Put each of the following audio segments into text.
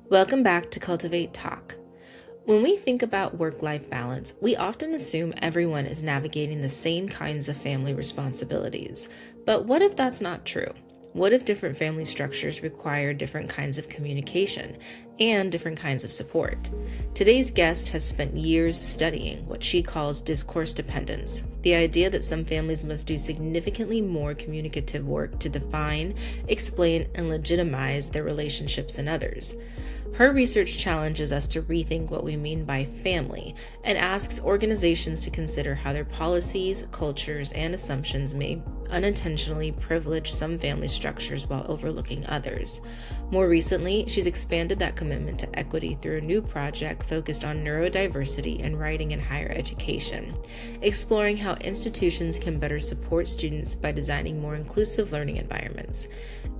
Welcome back to Cultivate Talk. When we think about work-life balance, we often assume everyone is navigating the same kinds of family responsibilities. But what if that's not true? What if different family structures require different kinds of communication and different kinds of support? Today's guest has spent years studying what she calls discourse dependence, the idea that some families must do significantly more communicative work to define, explain, and legitimize their relationships than others. Her research challenges us to rethink what we mean by family and asks organizations to consider how their policies, cultures, and assumptions may unintentionally privilege some family structures while overlooking others. More recently, she's expanded that commitment to equity through a new project focused on neurodiversity and writing in higher education, exploring how institutions can better support students by designing more inclusive learning environments.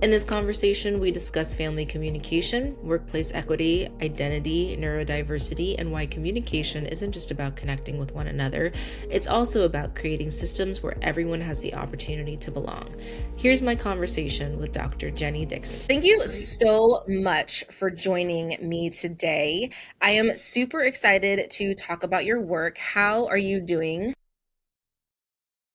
In this conversation, we discuss family communication, workplace equity, identity, neurodiversity, and why communication isn't just about connecting with one another, it's also about creating systems where everyone has the opportunity to belong. Here's my conversation with Dr. Jenny Dixon. Thank you so much for joining me today. I am super excited to talk about your work. How are you doing?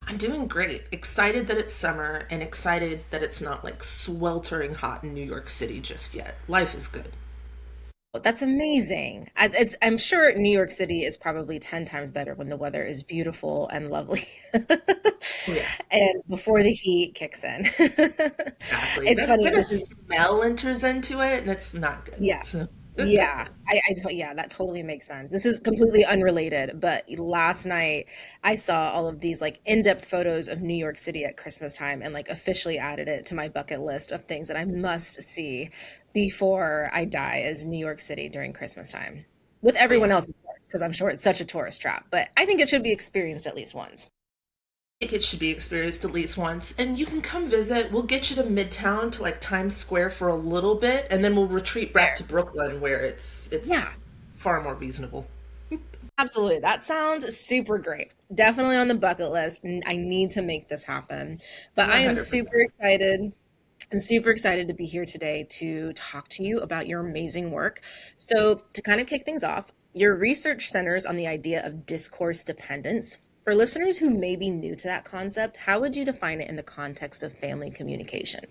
I'm doing great. Excited that it's summer and excited that it's not like sweltering hot in New York City just yet. Life is good. That's amazing. I'm sure New York City is probably 10 times better when the weather is beautiful and lovely. Oh, yeah, And before the heat kicks in. exactly. It's Then, funny, then a this is, smell enters into it and it's not good. yeah. So, Yeah, that totally makes sense. This is completely unrelated, but last night I saw all of these like in-depth photos of New York City at Christmas time and like officially added it to my bucket list of things that I must see before I die as New York City during Christmas time. With oh everyone yeah. else, of course, because I'm sure it's such a tourist trap, but I think it should be experienced at least once. I think it should be experienced at least once. And you can come visit. We'll get you to Midtown to like Times Square for a little bit and then we'll retreat back to Brooklyn where it's Yeah. far more reasonable. Absolutely. That sounds super great. Definitely on the bucket list. I need to make this happen. But I am 100%. super excited. I'm super excited to be here today to talk to you about your amazing work. So, to kind of kick things off, your research centers on the idea of discourse dependence. For listeners who may be new to that concept, how would you define it in the context of family communication?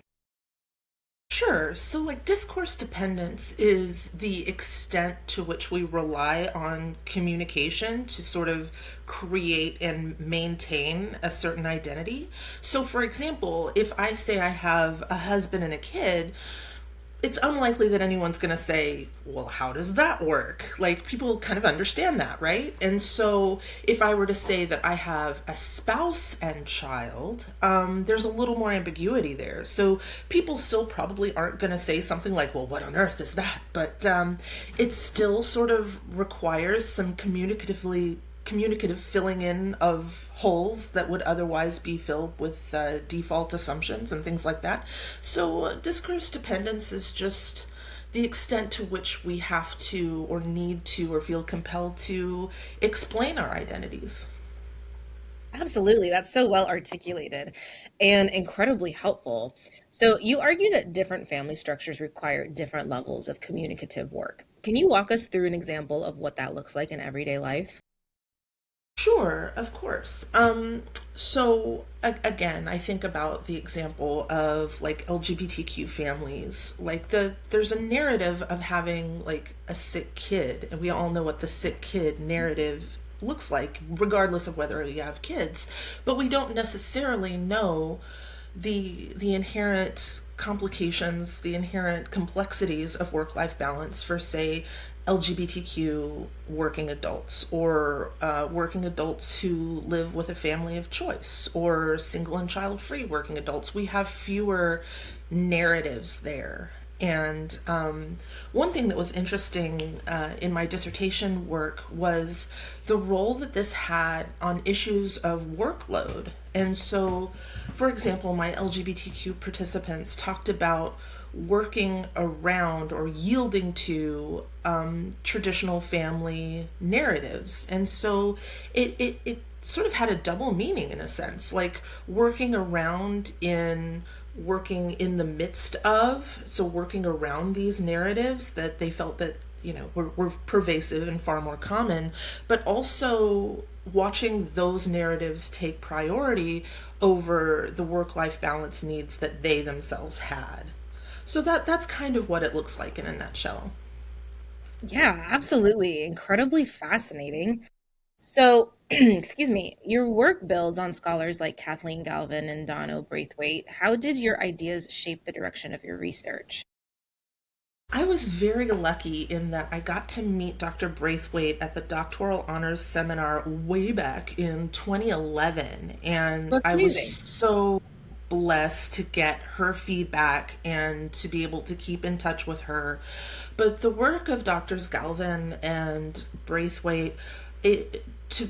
Sure. So, like, discourse dependence is the extent to which we rely on communication to sort of create and maintain a certain identity. So, for example, if I say I have a husband and a kid, it's unlikely that anyone's going to say, well, how does that work? Like, people kind of understand that, right? And so, if I were to say that I have a spouse and child, there's a little more ambiguity there. So, people still probably aren't going to say something like, well, what on earth is that? But it still sort of requires some communicative filling in of holes that would otherwise be filled with default assumptions and things like that. So, discourse dependence is just the extent to which we have to, or need to, or feel compelled to explain our identities. Absolutely. That's so well articulated and incredibly helpful. So, you argue that different family structures require different levels of communicative work. Can you walk us through an example of what that looks like in everyday life? Sure, of course. Again, I think about the example of like LGBTQ families. Like there's a narrative of having like a sick kid, and we all know what the sick kid narrative looks like, regardless of whether you have kids. But we don't necessarily know the inherent complications, the inherent complexities of work life balance for, say, LGBTQ working adults or working adults who live with a family of choice or single and child free working adults. We have fewer narratives there. And one thing that was interesting in my dissertation work was the role that this had on issues of workload. And so, for example, my LGBTQ participants talked about working around or yielding to traditional family narratives. And so it sort of had a double meaning in a sense, like working around in working in the midst of, so working around these narratives that they felt that, were pervasive and far more common, but also watching those narratives take priority over the work-life balance needs that they themselves had. So that's kind of what it looks like in a nutshell. Yeah, absolutely. Incredibly fascinating. So, excuse me, your work builds on scholars like Kathleen Galvin and Donno Braithwaite. How did your ideas shape the direction of your research? I was very lucky in that I got to meet Dr. Braithwaite at the doctoral honors seminar way back in 2011. And That's I was amazing. so blessed to get her feedback and to be able to keep in touch with her. But the work of Doctors Galvin and Braithwaite, to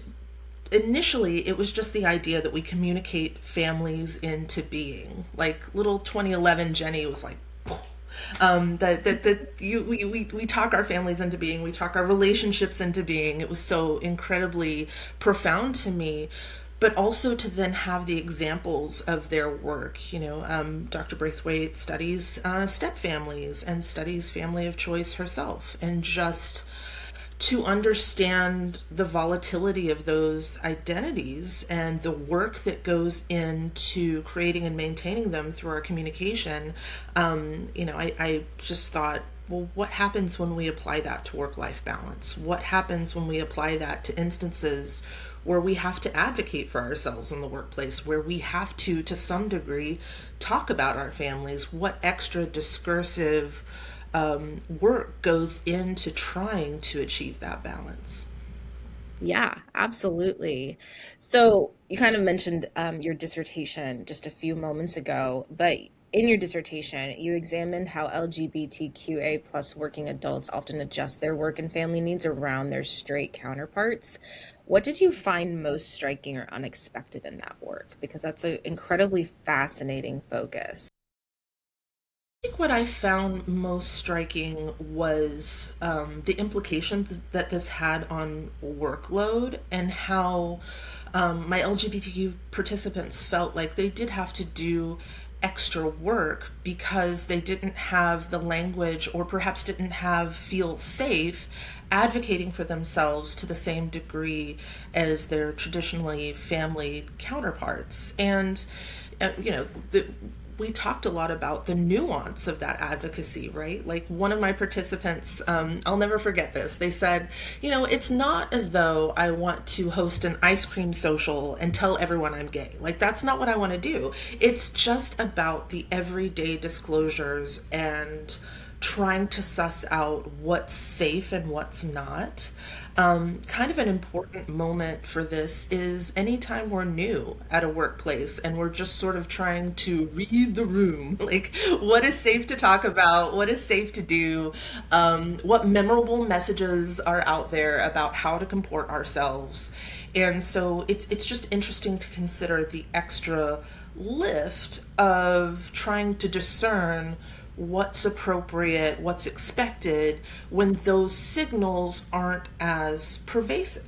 initially it was just the idea that we communicate families into being. Like little 2011 Jenny was like, we talk our families into being, we talk our relationships into being. It was so incredibly profound to me, but also to then have the examples of their work. Dr. Braithwaite studies step families and studies family of choice herself, and just to understand the volatility of those identities and the work that goes into creating and maintaining them through our communication. I just thought, well, what happens when we apply that to work-life balance? What happens when we apply that to instances where we have to advocate for ourselves in the workplace, where we have to some degree, talk about our families? What extra discursive work goes into trying to achieve that balance? Yeah, absolutely. So you kind of mentioned your dissertation just a few moments ago, but in your dissertation, you examined how LGBTQA plus working adults often adjust their work and family needs around their straight counterparts. What did you find most striking or unexpected in that work? Because that's an incredibly fascinating focus. I think what I found most striking was the implications that this had on workload, and how my LGBTQ participants felt like they did have to do extra work because they didn't have the language, or perhaps didn't have feel safe advocating for themselves to the same degree as their traditionally family counterparts. And we talked a lot about the nuance of that advocacy, right? Like one of my participants, I'll never forget this. They said, it's not as though I want to host an ice cream social and tell everyone I'm gay. Like, that's not what I want to do. It's just about the everyday disclosures and trying to suss out what's safe and what's not. Kind of an important moment for this is anytime we're new at a workplace and we're just sort of trying to read the room, like what is safe to talk about, what is safe to do, what memorable messages are out there about how to comport ourselves. And so it's just interesting to consider the extra lift of trying to discern what's appropriate, what's expected, when those signals aren't as pervasive.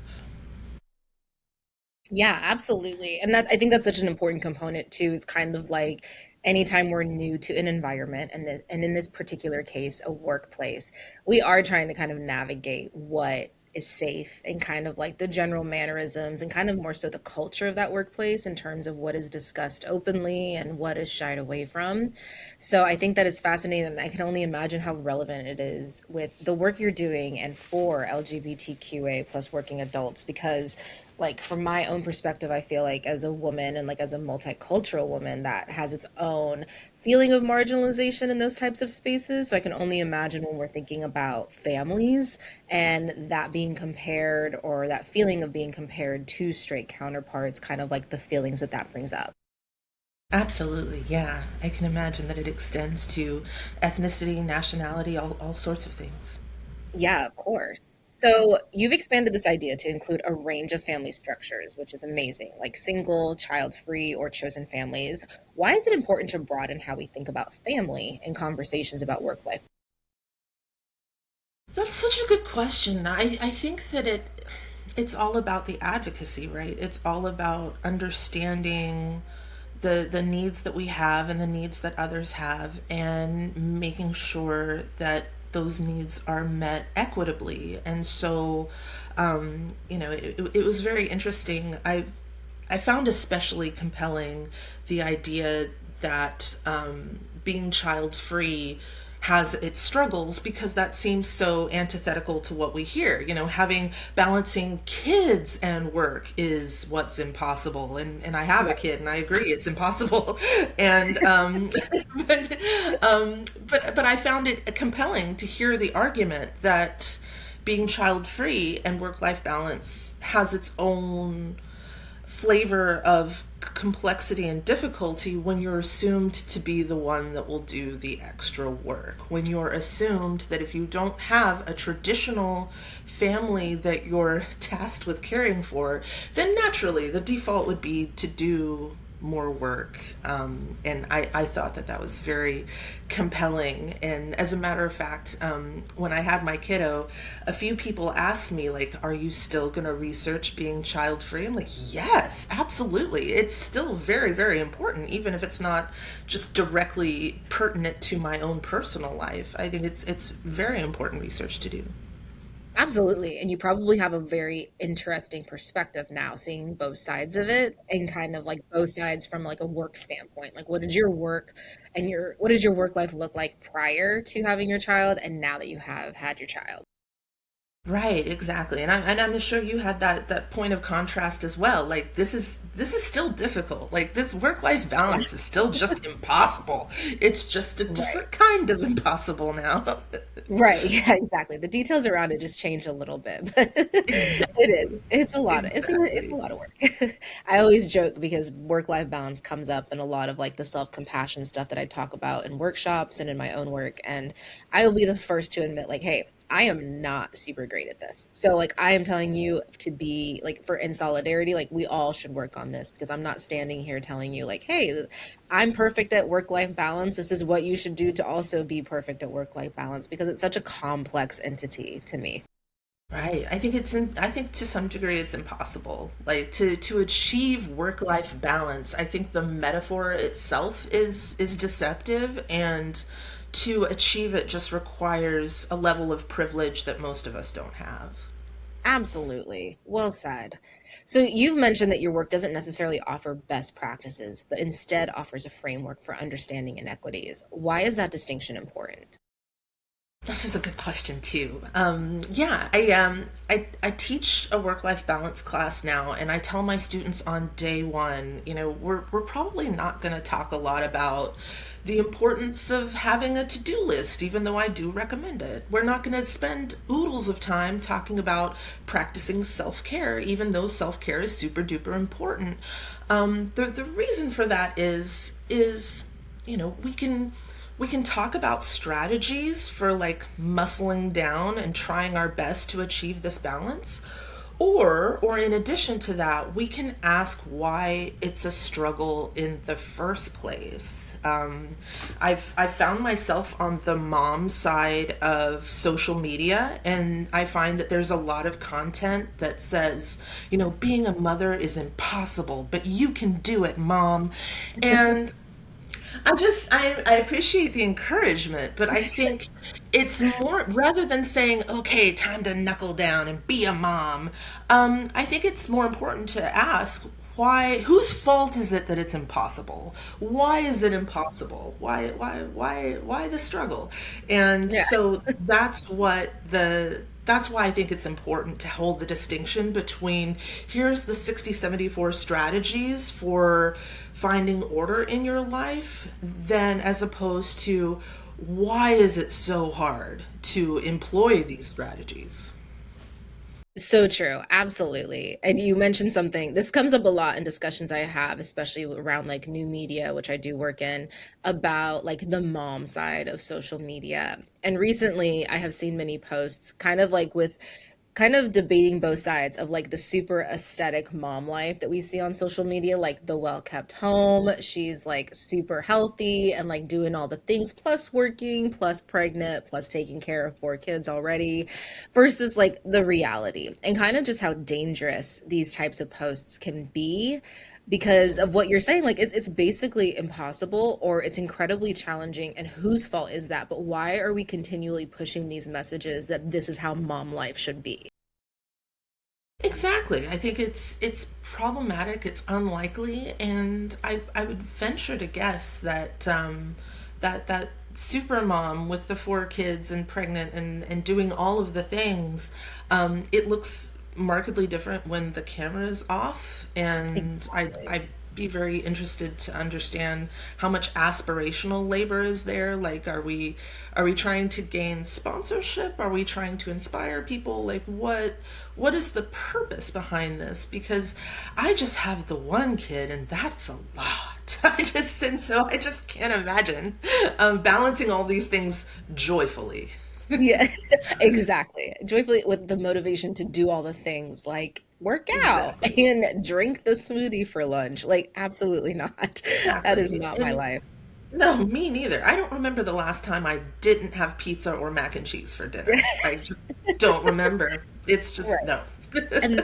Yeah, absolutely. And that I think that's such an important component too, is kind of like anytime we're new to an environment and in this particular case, a workplace, we are trying to kind of navigate what is safe and kind of like the general mannerisms and kind of more so the culture of that workplace in terms of what is discussed openly and what is shied away from. So I think that is fascinating, and I can only imagine how relevant it is with the work you're doing and for LGBTQA plus working adults, because like from my own perspective, I feel like as a woman and like as a multicultural woman that has its own feeling of marginalization in those types of spaces. So I can only imagine when we're thinking about families and that being compared, or that feeling of being compared to straight counterparts, kind of like the feelings that that brings up. Absolutely, yeah. I can imagine that it extends to ethnicity, nationality, all sorts of things. Yeah, of course. So you've expanded this idea to include a range of family structures, which is amazing, like single, child-free, or chosen families. Why is it important to broaden how we think about family in conversations about work life? That's such a good question. I think that it's all about the advocacy, right? It's all about understanding the needs that we have and the needs that others have, and making sure that those needs are met equitably. And so, it was very interesting. I found especially compelling the idea that being child free has its struggles, because that seems so antithetical to what we hear. Having balancing kids and work is what's impossible, and I have a kid, and I agree it's impossible. And but, but I found it compelling to hear the argument that being child free and work life balance has its own flavor of complexity and difficulty when you're assumed to be the one that will do the extra work. When you're assumed that if you don't have a traditional family that you're tasked with caring for, then naturally the default would be to do more work. And I thought that that was very compelling. And as a matter of fact, when I had my kiddo, a few people asked me, like, are you still going to research being child free? I'm like, yes, absolutely. It's still very, very important, even if it's not just directly pertinent to my own personal life. I think it's very important research to do. Absolutely. And you probably have a very interesting perspective now, seeing both sides of it and kind of like both sides from like a work standpoint. Like, what did your work and what did your work life look like prior to having your child and now that you have had your child? Right, exactly. And I'm sure you had that point of contrast as well. Like, this is still difficult. Like, this work-life Yeah. balance is still just impossible. It's just a Right. different kind of impossible now. Right. Yeah, exactly. The details around it just change a little bit, but it is. Exactly. It's a lot. It's a Exactly. lot of work. I always joke because work-life balance comes up in a lot of like the self-compassion stuff that I talk about in workshops and in my own work. And I will be the first to admit, like, hey, I am not super great at this. So like I am telling you to be like for in solidarity, like we all should work on this because I'm not standing here telling you like, hey, I'm perfect at work life balance. This is what you should do to also be perfect at work life balance because it's such a complex entity to me. Right. I think to some degree it's impossible. Like, to achieve work-life balance, I think the metaphor itself is deceptive, and to achieve it just requires a level of privilege that most of us don't have. Absolutely. Well said. So you've mentioned that your work doesn't necessarily offer best practices, but instead offers a framework for understanding inequities. Why is that distinction important? This is a good question too. Yeah, I teach a work life balance class now, and I tell my students on day one, we're probably not going to talk a lot about the importance of having a to do list, even though I do recommend it. We're not going to spend oodles of time talking about practicing self care, even though self care is super duper important. The reason for that is we can talk about strategies for like muscling down and trying our best to achieve this balance, or in addition to that, we can ask why it's a struggle in the first place. I've found myself on the mom side of social media, and I find that there's a lot of content that says, being a mother is impossible, but you can do it, mom. And I appreciate the encouragement, but I think it's more, rather than saying, okay, time to knuckle down and be a mom. I think it's more important to ask, whose fault is it that it's impossible? Why is it impossible? Why the struggle? And Yeah. so that's why I think it's important to hold the distinction between, here's the 60, 74 strategies for finding order in your life, then as opposed to, why is it so hard to employ these strategies? So true. Absolutely. And you mentioned something, this comes up a lot in discussions I have, especially around like new media, which I do work in, about like the mom side of social media. And recently I have seen many posts kind of like with kind of debating both sides of like the super aesthetic mom life that we see on social media, like the well kept home. She's like super healthy and like doing all the things, plus working, plus pregnant, plus taking care of four kids already, versus like the reality and kind of just how dangerous these types of posts can be because of what you're saying. Like it's basically impossible or it's incredibly challenging. And whose fault is that? But why are we continually pushing these messages that this is how mom life should be? Exactly. I think it's problematic, it's unlikely, and I would venture to guess that that super mom with the four kids and pregnant and doing all of the things, it looks markedly different when the camera is off. And Exactly. I'd be very interested to understand how much aspirational labor is there. Like, are we trying to gain sponsorship? Are we trying to inspire people? Like, what is the purpose behind this? Because I just have the one kid, and that's a lot. And so I just can't imagine balancing all these things joyfully. Yeah, exactly. Joyfully with the motivation to do all the things like work out Exactly. and drink the smoothie for lunch. Like, absolutely not. That is Exactly. not my And life. no, me neither. I don't remember the last time I didn't have pizza or mac and cheese for dinner. I just don't remember. It's just Right. no. And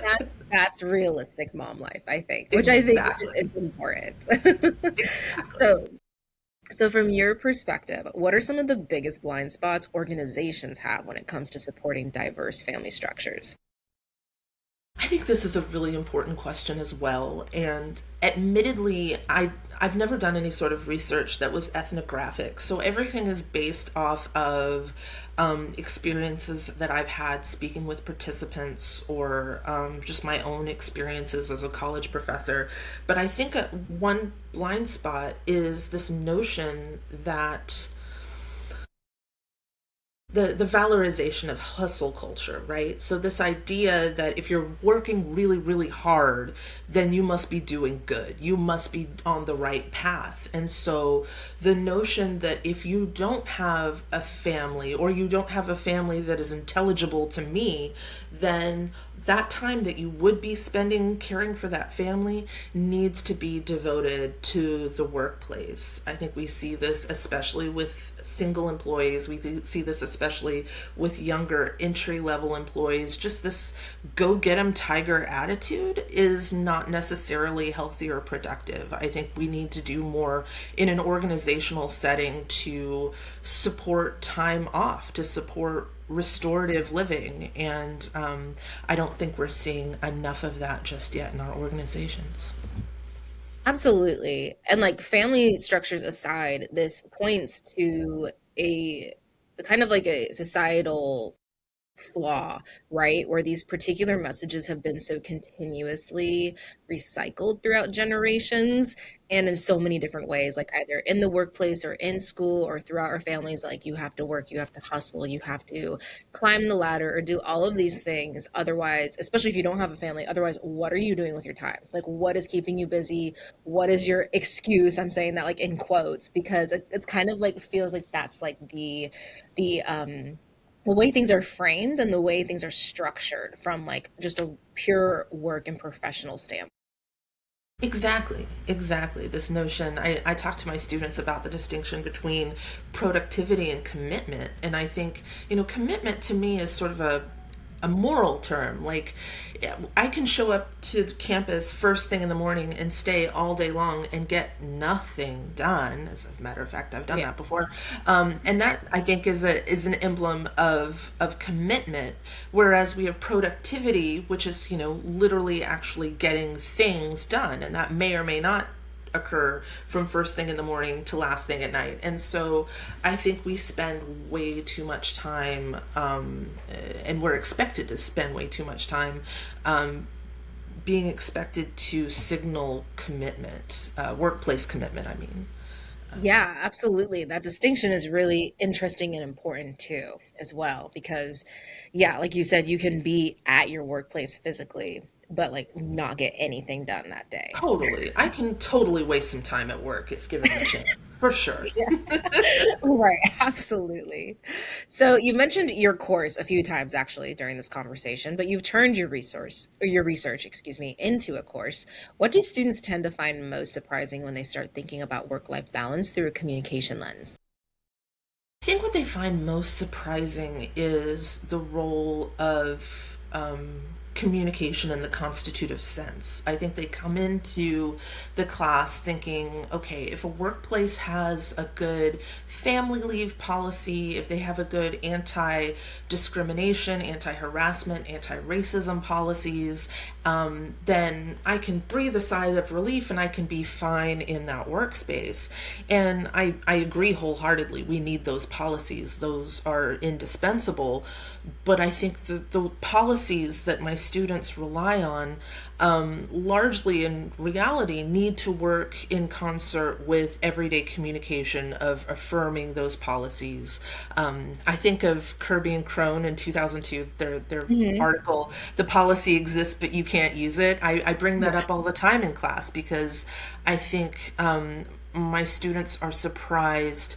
that's realistic mom life, I think, which I think is just Exactly. it's important. Exactly. So, so from your perspective, what are some of the biggest blind spots organizations have when it comes to supporting diverse family structures? I think this is a really important question as well. And admittedly, I've never done any sort of research that was ethnographic. So everything is based off of experiences that I've had speaking with participants or just my own experiences as a college professor. But I think one blind spot is this notion that the valorization of hustle culture, right? So this idea that if you're working really, really hard, then you must be doing good. You must be on the right path. And so the notion that if you don't have a family or you don't have a family that is intelligible to me, then that time that you would be spending caring for that family needs to be devoted to the workplace. I think we see this especially with single employees. We see this especially with younger entry level employees. Just this go get 'em tiger attitude is not necessarily healthy or productive. I think we need to do more in an organizational setting to support time off, to support restorative living. And I don't think we're seeing enough of that just yet in our organizations. Absolutely. And like family structures aside, this points to a kind of like a societal flaw, right? Where these particular messages have been so continuously recycled throughout generations and in so many different ways, like either in the workplace or in school or throughout our families, like you have to work, you have to hustle, you have to climb the ladder or do all of these things. Otherwise, especially if you don't have a family, otherwise, what are you doing with your time? Like, what is keeping you busy? What is your excuse? I'm saying that like in quotes because it's kind of like feels like that's like the way things are framed and the way things are structured from like just a pure work and professional standpoint. Exactly, exactly. This notion, I talk to my students about the distinction between productivity and commitment. And I think, commitment to me is sort of a moral term. Like, yeah, I can show up to campus first thing in the morning and stay all day long and get nothing done. As a matter of fact, I've done Yeah. that before, and that I think is an emblem of commitment. Whereas we have productivity, which is literally actually getting things done, and that may or may not occur from first thing in the morning to last thing at night. And so I think we spend way too much time, and we're expected to spend way too much time being expected to signal commitment, workplace commitment, I mean. Yeah, absolutely. That distinction is really interesting and important too, as well, because yeah, like you said, you can be at your workplace physically, but like not get anything done that day. Totally. I can totally waste some time at work if given the chance, for sure. Yeah. Right, absolutely. So you mentioned your course a few times actually during this conversation, but you've turned your resource or your research, excuse me, into a course. What do students tend to find most surprising when they start thinking about work-life balance through a communication lens? I think what they find most surprising is the role of communication in the constitutive sense. I think they come into the class thinking, okay, if a workplace has a good family leave policy, if they have a good anti-discrimination, anti-harassment, anti-racism policies, then I can breathe a sigh of relief and I can be fine in that workspace. And I agree wholeheartedly. We need those policies. Those are indispensable. But I think the policies that my students rely on, largely in reality, need to work in concert with everyday communication of affirming those policies. I think of Kirby and Crone in 2002, their article, "The policy exists, but you can't use it." I bring that up all the time in class because I think my students are surprised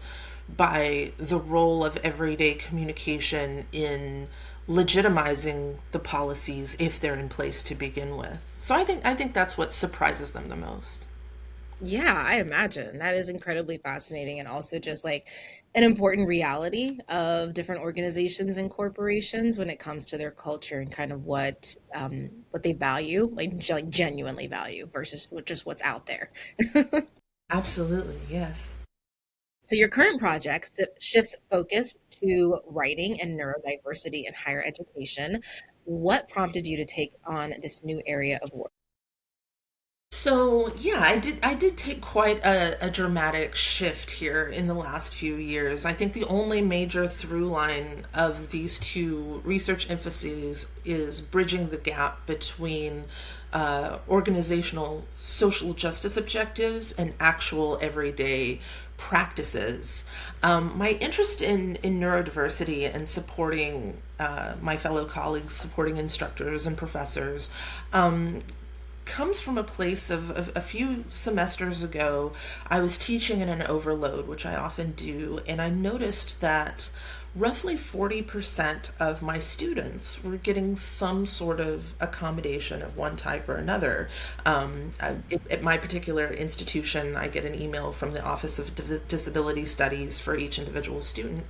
by the role of everyday communication in legitimizing the policies if they're in place to begin with. So I think that's what surprises them the most. Yeah, I imagine. That is incredibly fascinating and also just like an important reality of different organizations and corporations when it comes to their culture and kind of what they value, like genuinely value versus just what's out there. Absolutely, yes. So your current project shifts focus to writing and neurodiversity in higher education. What prompted you to take on this new area of work? So yeah, I did take quite a dramatic shift here in the last few years. I think the only major through line of these two research emphases is bridging the gap between organizational social justice objectives and actual everyday practices. My interest in neurodiversity and supporting my fellow colleagues, supporting instructors and professors, comes from a place of a few semesters ago. I was teaching in an overload, which I often do, and I noticed that roughly 40% of my students were getting some sort of accommodation of one type or another. At my particular institution, I get an email from the Office of Disability Studies for each individual student,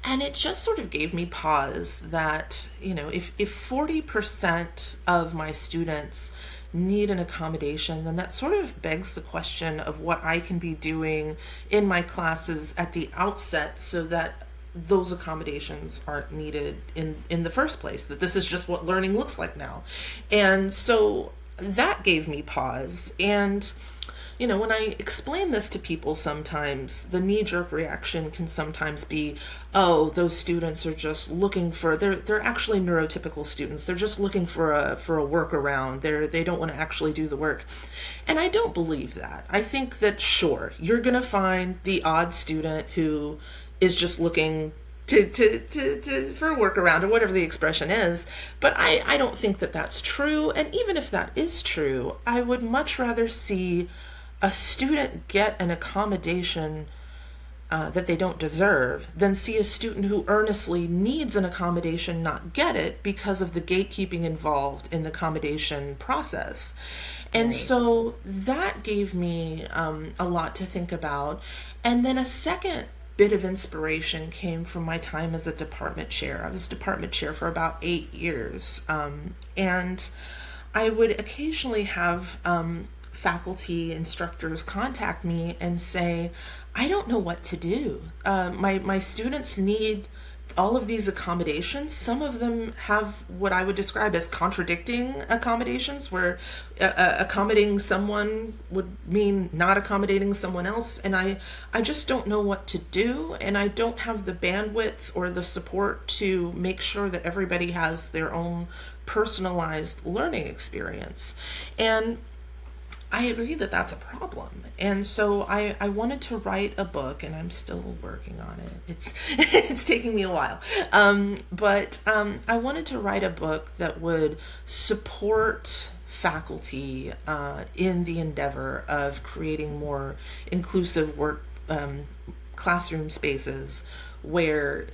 and it just sort of gave me pause that, if 40% of my students need an accommodation, then that sort of begs the question of what I can be doing in my classes at the outset so that those accommodations aren't needed in the first place, that this is just what learning looks like now. And so that gave me pause. And when I explain this to people, sometimes the knee-jerk reaction can sometimes be, oh, those students are just looking for, they're actually neurotypical students. They're just looking for a workaround. They don't want to actually do the work. And I don't believe that. I think that, sure, you're going to find the odd student who is just looking for a workaround or whatever the expression is. But I don't think that that's true. And even if that is true, I would much rather see a student get an accommodation that they don't deserve than see a student who earnestly needs an accommodation not get it because of the gatekeeping involved in the accommodation process. And Right. so that gave me a lot to think about. And then a second bit of inspiration came from my time as a department chair. I was department chair for about 8 years. And I would occasionally have faculty instructors contact me and say, I don't know what to do. My students need all of these accommodations. Some of them have what I would describe as contradicting accommodations, where accommodating someone would mean not accommodating someone else. And I just don't know what to do. And I don't have the bandwidth or the support to make sure that everybody has their own personalized learning experience. And I agree that that's a problem. And so I wanted to write a book, and I'm still working on it. It's taking me a while. But I wanted to write a book that would support faculty in the endeavor of creating more inclusive work classroom spaces where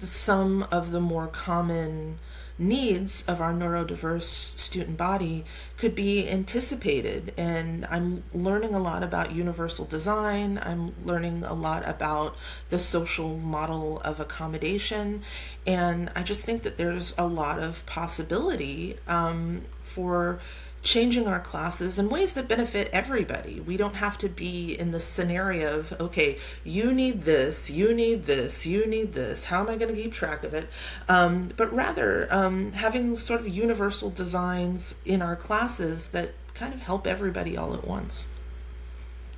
some of the more common needs of our neurodiverse student body could be anticipated. And I'm learning a lot about universal design. I'm learning a lot about the social model of accommodation. And I just think that there's a lot of possibility for changing our classes in ways that benefit everybody. We don't have to be in the scenario of, okay, you need this, you need this, you need this. How am I going to keep track of it? But rather having sort of universal designs in our classes that kind of help everybody all at once.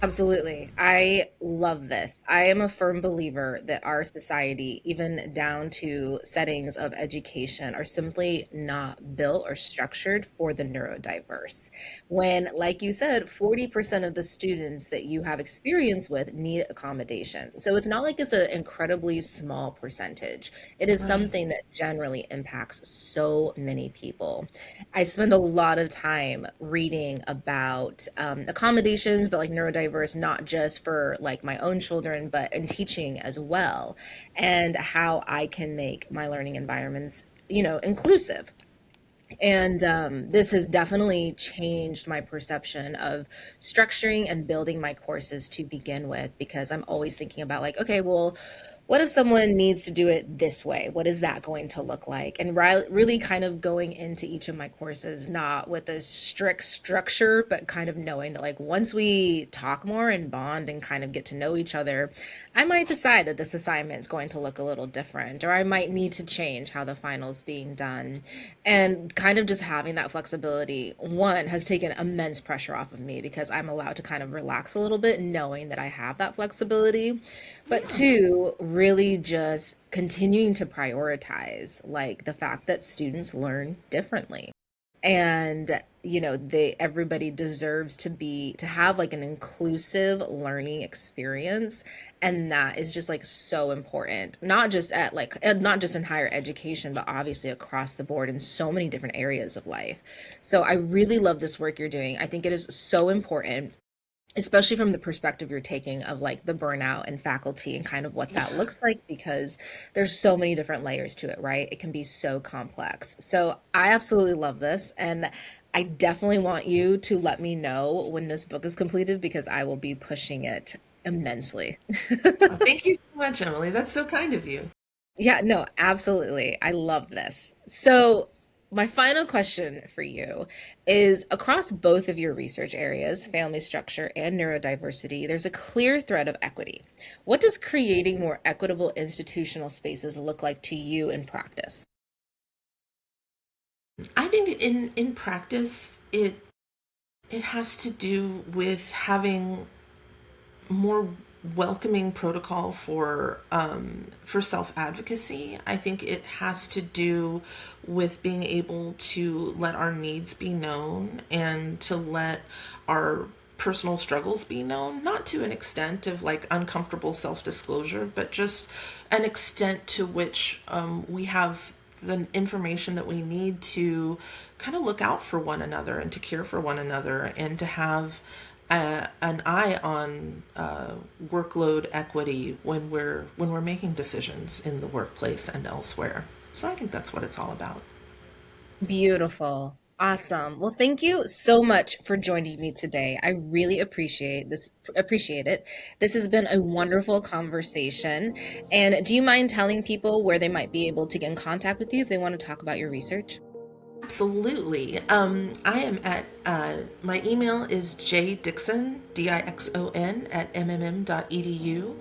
Absolutely. I love this. I am a firm believer that our society, even down to settings of education, are simply not built or structured for the neurodiverse. When, like you said, 40% of the students that you have experience with need accommodations. So it's not like it's an incredibly small percentage. It is Right. something that generally impacts so many people. I spend a lot of time reading about accommodations, but like neurodiverse, not just for like my own children, but in teaching as well, and how I can make my learning environments, inclusive. And this has definitely changed my perception of structuring and building my courses to begin with, because I'm always thinking about like, okay, well, what if someone needs to do it this way? What is that going to look like? And really kind of going into each of my courses, not with a strict structure, but kind of knowing that like once we talk more and bond and kind of get to know each other, I might decide that this assignment is going to look a little different, or I might need to change how the final's being done. And kind of just having that flexibility, one, has taken immense pressure off of me because I'm allowed to kind of relax a little bit knowing that I have that flexibility. But Yeah. two, really just continuing to prioritize like the fact that students learn differently. And everybody deserves to have like an inclusive learning experience, and that is just like so important, not just in higher education, but obviously across the board in so many different areas of life. So I really love this work you're doing. I think it is so important, especially from the perspective you're taking of like the burnout and faculty and kind of what that Yeah. looks like, because there's so many different layers to it, right? It can be so complex. So I absolutely love this. And I definitely want you to let me know when this book is completed, because I will be pushing it immensely. Thank you so much, Emily. That's so kind of you. Yeah, no, absolutely. I love this. So, my final question for you is, across both of your research areas, family structure and neurodiversity, there's a clear thread of equity. What does creating more equitable institutional spaces look like to you in practice? I think in practice it has to do with having more welcoming protocol for self advocacy. I think it has to do with being able to let our needs be known and to let our personal struggles be known, not to an extent of like uncomfortable self disclosure, but just an extent to which we have the information that we need to kind of look out for one another and to care for one another and to have an eye on workload equity when we're making decisions in the workplace and elsewhere. So I think that's what it's all about. Beautiful. Awesome. Well, thank you so much for joining me today. I really appreciate it. This has been a wonderful conversation. And do you mind telling people where they might be able to get in contact with you if they want to talk about your research? Absolutely. I am at my email is jdixon Dixon at mmm.edu,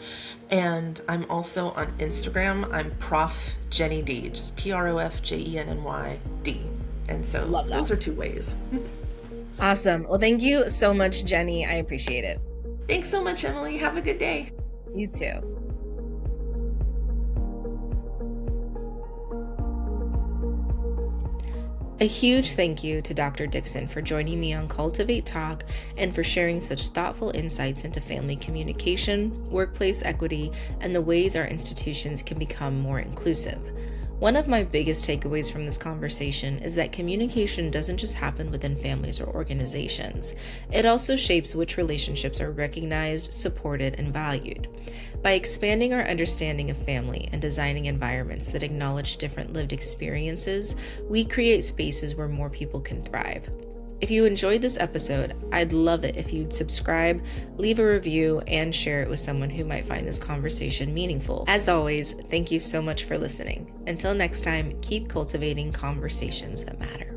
and I'm also on Instagram. I'm Prof Jenny D, just ProfJenny D, and so Love that. those are two ways. Awesome. Well, thank you so much, Jenny. I appreciate it. Thanks so much, Emily. Have a good day. You too. A huge thank you to Dr. Dixon for joining me on Cultivate Talk and for sharing such thoughtful insights into family communication, workplace equity, and the ways our institutions can become more inclusive. One of my biggest takeaways from this conversation is that communication doesn't just happen within families or organizations. It also shapes which relationships are recognized, supported, and valued. By expanding our understanding of family and designing environments that acknowledge different lived experiences, we create spaces where more people can thrive. If you enjoyed this episode, I'd love it if you'd subscribe, leave a review, and share it with someone who might find this conversation meaningful. As always, thank you so much for listening. Until next time, keep cultivating conversations that matter.